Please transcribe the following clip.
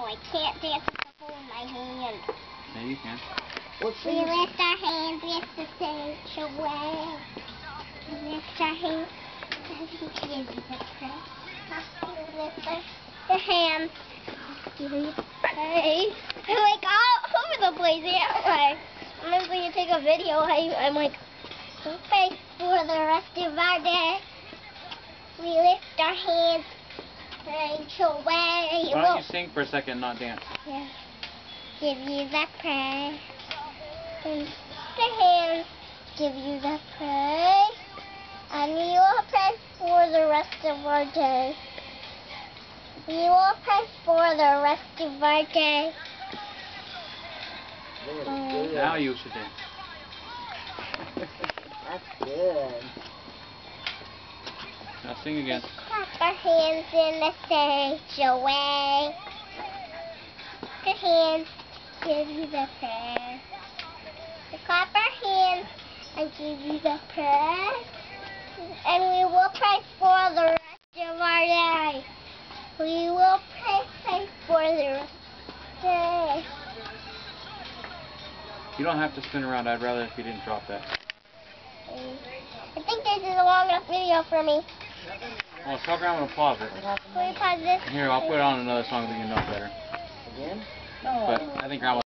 I can't dance with the phone in my hand. Yeah, you can. We lift our hands, we have to say, away. We lift our hands, as we give you the praise. We lift our hands, give you the praise. I'm like all over the place, yeah. Sometimes when you take a video, I'm like, pray for the rest of our day. We lift our hands, praise away. Why don't you sing for a second, not dance? Yeah. Give you the praise. And the hands, give you the praise. And we will pray for the rest of our day. We will pray for the rest of our day. Now you should dance. That's good. Now sing again. Clap our hands in the stage away. The hands, give you the praise. We clap our hands and give you the praise. And we will pray for the rest of our day. We will pray for the rest of the day. You don't have to spin around. I'd rather if you didn't drop that. I think this is a long enough video for me. Well, tell Grandma to pause it. Can we pause this? Here, I'll put on another song that you know better. Again? But I think Grandma